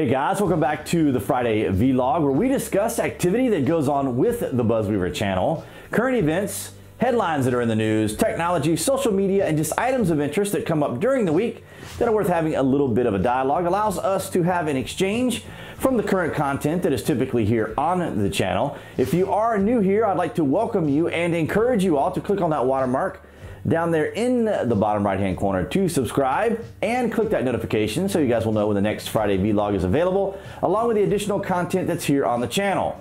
Hey guys, welcome back to the Friday vlog where we discuss activity that goes on with the BuzzWeaver channel, current events, headlines that are in the news, technology, social media, and just items of interest that come up during the week that are worth having a little bit of a dialogue. Allows us to have an exchange from the current content that is typically here on the channel. If you are new here, I'd like to welcome you and encourage you all to click on that watermark down there in the bottom right hand corner to subscribe and click that notification so you guys will know when the next Friday vlog is available, along with the additional content that's here on the channel.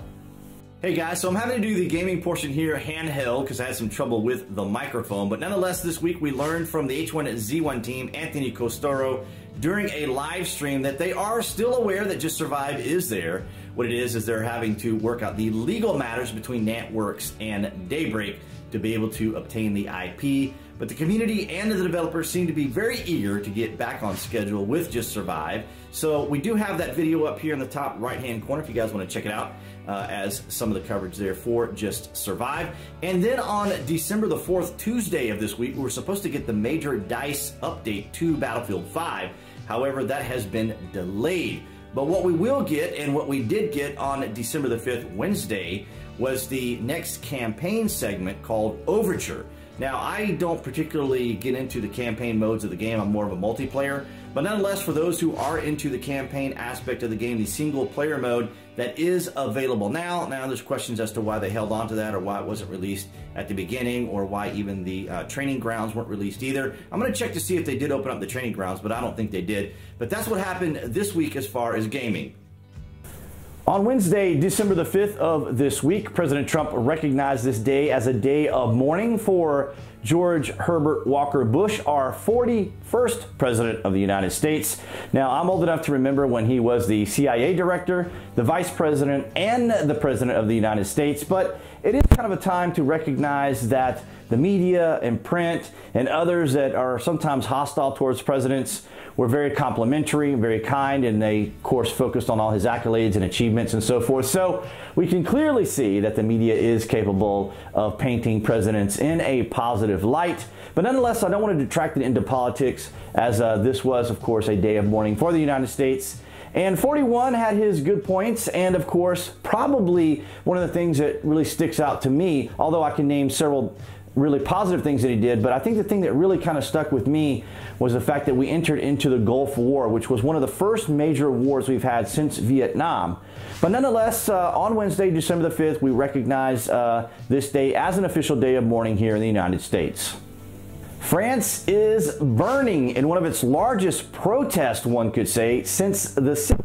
Hey guys, so I'm having to do the gaming portion here handheld because I had some trouble with the microphone, but nonetheless this week we learned from the H1Z1 team, Anthony Costoro, during a live stream that they are still aware that Just Survive is there. What it is they're having to work out the legal matters between NantWorks and Daybreak to be able to obtain the IP, but the community and the developers seem to be very eager to get back on schedule with Just Survive. So we do have that video up here in the top right hand corner if you guys want to check it out, as some of the coverage there for Just Survive. And then on December the 4th, Tuesday of this week, we were supposed to get the Major DICE update to Battlefield 5. However, that has been delayed. But what we will get, and what we did get on December the 5th, Wednesday, was the next campaign segment called Overture. Now, I don't particularly get into the campaign modes of the game. I'm more of a multiplayer. But nonetheless, for those who are into the campaign aspect of the game, the single player mode that is available now. Now, there's questions as to why they held on to that or why it wasn't released at the beginning or why even the training grounds weren't released either. I'm going to check to see if they did open up the training grounds, but I don't think they did. But that's what happened this week as far as gaming. On Wednesday, December the 5th of this week, President Trump recognized this day as a day of mourning for George Herbert Walker Bush, our 41st President of the United States. Now, I'm old enough to remember when he was the CIA Director, the Vice President, and the President of the United States, but it is kind of a time to recognize that the media and print and others that are sometimes hostile towards presidents were very complimentary, very kind, and they, of course, focused on all his accolades and achievements and so forth. So we can clearly see that the media is capable of painting presidents in a positive light. But nonetheless, I don't want to detract it into politics, as this was, of course, a day of mourning for the United States. And 41 had his good points, and of course, probably one of the things that really sticks out to me, although I can name several really positive things that he did, but I think the thing that really kind of stuck with me was the fact that we entered into the Gulf War, which was one of the first major wars we've had since Vietnam. But nonetheless, on Wednesday, December the 5th, we recognize this day as an official day of mourning here in the United States. France is burning in one of its largest protests, one could say, since the...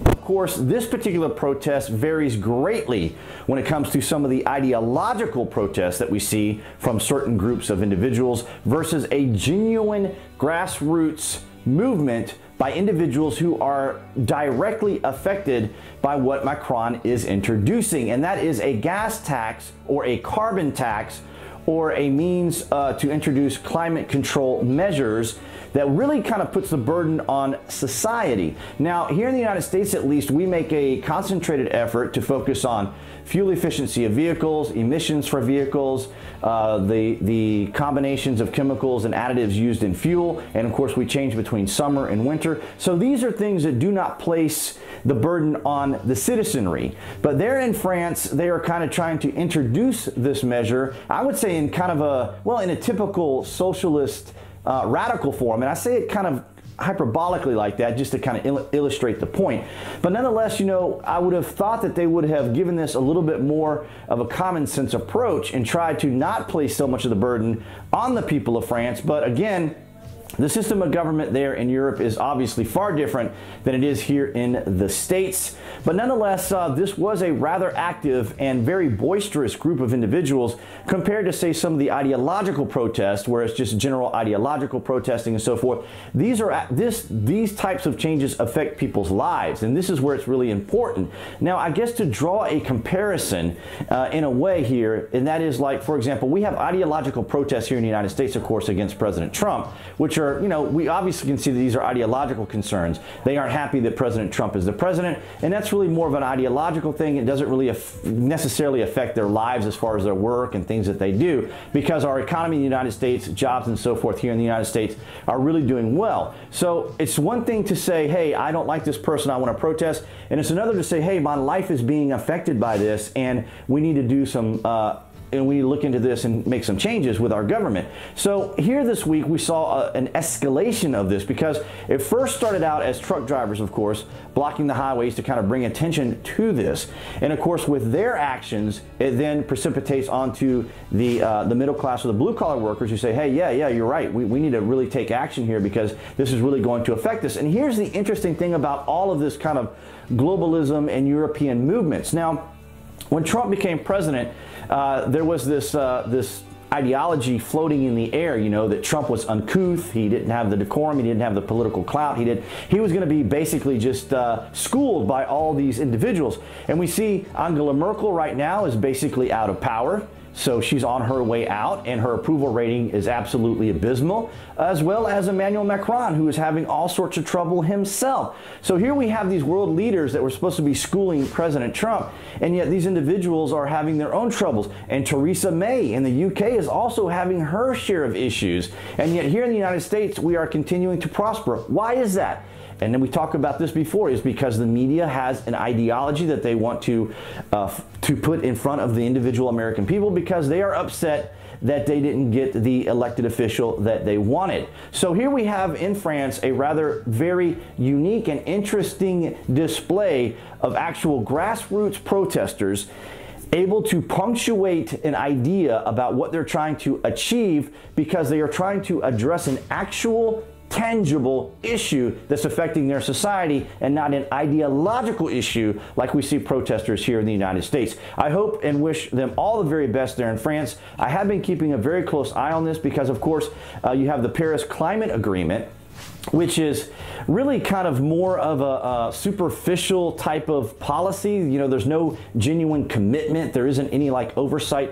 Of course, this particular protest varies greatly when it comes to some of the ideological protests that we see from certain groups of individuals versus a genuine grassroots movement by individuals who are directly affected by what Macron is introducing, and that is a gas tax or a carbon tax or a means to introduce climate control measures that really kind of puts the burden on society. Now, here in the United States, at least, we make a concentrated effort to focus on fuel efficiency of vehicles, emissions for vehicles, the combinations of chemicals and additives used in fuel, and of course we change between summer and winter. So these are things that do not place the burden on the citizenry. But there in France, they are kind of trying to introduce this measure, I would say in kind of a, well, in a typical socialist radical form. And I say it kind of hyperbolically like that just to kind of illustrate the point. But nonetheless, you know, I would have thought that they would have given this a little bit more of a common sense approach and tried to not place so much of the burden on the people of France. But again, the system of government there in Europe is obviously far different than it is here in the States. But nonetheless, this was a rather active and very boisterous group of individuals compared to, say, some of the ideological protests, where it's just general ideological protesting and so forth. These types of changes affect people's lives, and this is where it's really important. Now, I guess to draw a comparison in a way here, and that is like, for example, we have ideological protests here in the United States, of course, against President Trump, which are are, you know, we obviously can see that these are ideological concerns. They aren't happy that President Trump is the president, and that's really more of an ideological thing. It doesn't really necessarily affect their lives as far as their work and things that they do, because our economy in the United States, jobs and so forth here in the United States are really doing well. So it's one thing to say, hey, I don't like this person, I want to protest, and it's another to say, hey, my life is being affected by this, and we need to do some and we need to look into this and make some changes with our government. So here this week we saw an escalation of this, because it first started out as truck drivers, of course, blocking the highways to kind of bring attention to this. And of course, with their actions, it then precipitates onto the middle class or the blue collar workers who say, hey, yeah, you're right. We need to really take action here, because this is really going to affect us. And here's the interesting thing about all of this kind of globalism and European movements. Now, when Trump became president, there was this ideology floating in the air, you know, that Trump was uncouth, he didn't have the decorum, he didn't have the political clout, he was going to be basically just schooled by all these individuals. And we see Angela Merkel right now is basically out of power. So she's on her way out, and her approval rating is absolutely abysmal, as well as Emmanuel Macron, who is having all sorts of trouble himself. So here we have these world leaders that were supposed to be schooling President Trump, and yet these individuals are having their own troubles. And Theresa May in the UK is also having her share of issues. And yet here in the United States, we are continuing to prosper. Why is that? And then we talked about this before, is because the media has an ideology that they want to put in front of the individual American people, because they are upset that they didn't get the elected official that they wanted. So here we have in France a rather very unique and interesting display of actual grassroots protesters able to punctuate an idea about what they're trying to achieve, because they are trying to address an actual tangible issue that's affecting their society, and not an ideological issue like we see protesters here in the United States. I hope and wish them all the very best there in France. I have been keeping a very close eye on this, because of course you have the Paris Climate Agreement, which is really kind of more of a superficial type of policy. You know, there's no genuine commitment. There isn't any like oversight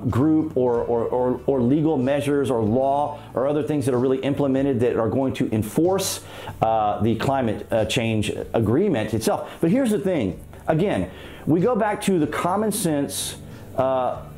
group or legal measures or law or other things that are really implemented that are going to enforce the climate change agreement itself. But here's the thing. Again, we go back to the common sense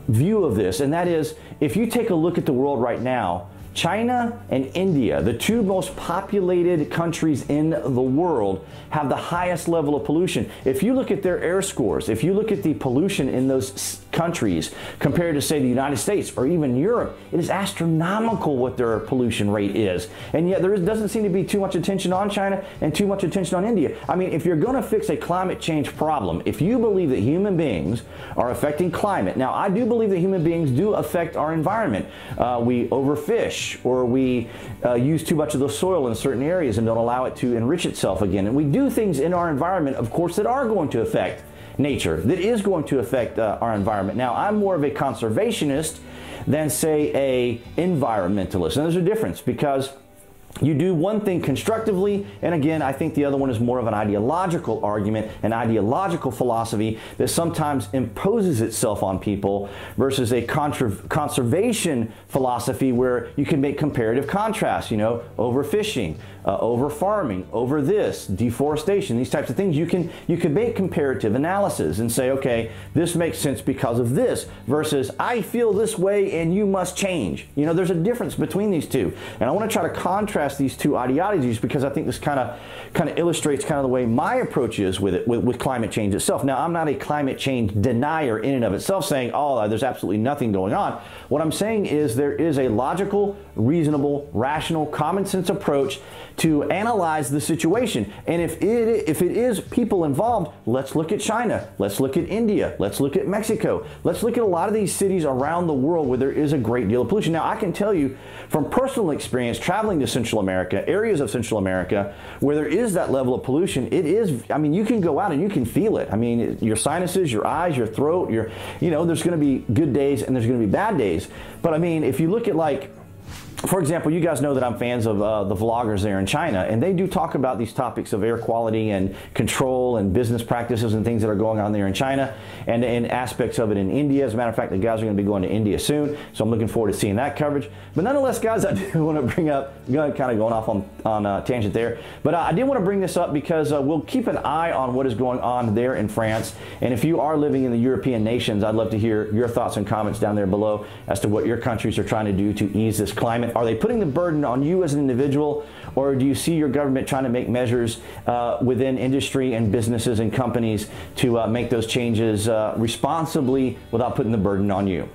view of this, and that is, if you take a look at the world right now, China and India, the two most populated countries in the world, have the highest level of pollution. If you look at their air scores, if you look at the pollution in those countries compared to, say, the United States or even Europe, it is astronomical what their pollution rate is. And yet there doesn't seem to be too much attention on China and too much attention on India. I mean, if you're going to fix a climate change problem, if you believe that human beings are affecting climate, now I do believe that human beings do affect our environment. We overfish, or we use too much of the soil in certain areas and don't allow it to enrich itself again. And we do things in our environment, of course, that are going to affect nature, that is going to affect our environment. Now, I'm more of a conservationist than, say, a environmentalist. And there's a difference, because you do one thing constructively, and again, I think the other one is more of an ideological argument, an ideological philosophy that sometimes imposes itself on people, versus a conservation philosophy where you can make comparative contrasts, you know, overfishing, over farming, over this, deforestation, these types of things. You can make comparative analysis and say, okay, this makes sense because of this, versus I feel this way and you must change. You know, there's a difference between these two. And I want to try to contrast these two ideologies, because I think this kind of illustrates kind of the way my approach is with it, with climate change itself. Now, I'm not a climate change denier in and of itself, saying, oh, there's absolutely nothing going on. What I'm saying is there is a logical, reasonable, rational, common sense approach to analyze the situation. And if it is people involved, let's look at China, let's look at India, let's look at Mexico, let's look at a lot of these cities around the world where there is a great deal of pollution. Now, I can tell you from personal experience traveling to Central America, areas of Central America where there is that level of pollution, it is, I mean, you can go out and you can feel it. I mean, your sinuses, your eyes, your throat, you know, there's going to be good days and there's going to be bad days. But I mean, if you look at like for example, you guys know that I'm fans of the vloggers there in China, and they do talk about these topics of air quality and control and business practices and things that are going on there in China, and aspects of it in India. As a matter of fact, the guys are going to be going to India soon, so I'm looking forward to seeing that coverage. But nonetheless, guys, I do want to bring up, kind of going off on a tangent there, but I did want to bring this up because we'll keep an eye on what is going on there in France, and if you are living in the European nations, I'd love to hear your thoughts and comments down there below as to what your countries are trying to do to ease this climate. Are they putting the burden on you as an individual, or do you see your government trying to make measures within industry and businesses and companies to make those changes responsibly without putting the burden on you?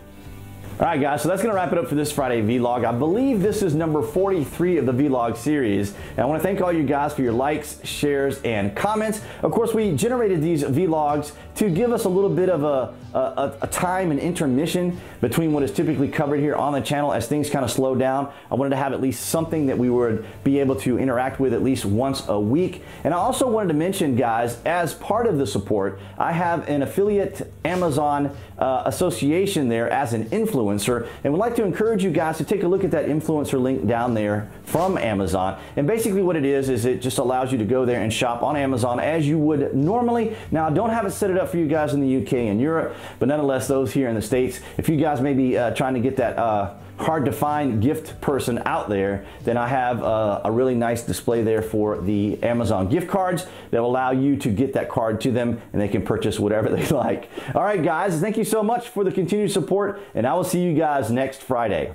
All right, guys, so that's going to wrap it up for this Friday vlog. I believe this is number 43 of the vlog series. And I want to thank all you guys for your likes, shares, and comments. Of course, we generated these vlogs to give us a little bit of a time and intermission between what is typically covered here on the channel as things kind of slow down. I wanted to have at least something that we would be able to interact with at least once a week. And I also wanted to mention, guys, as part of the support, I have an affiliate Amazon association there as an influencer, and would like to encourage you guys to take a look at that influencer link down there from Amazon. And basically what it is it just allows you to go there and shop on Amazon as you would normally. Now, I don't have it set it up for you guys in the UK and Europe, but nonetheless, those here in the States, if you guys may be trying to get that hard to find gift person out there, then I have a really nice display there for the Amazon gift cards that will allow you to get that card to them and they can purchase whatever they like. All right, guys, thank you so much for the continued support, and I will see you guys next Friday.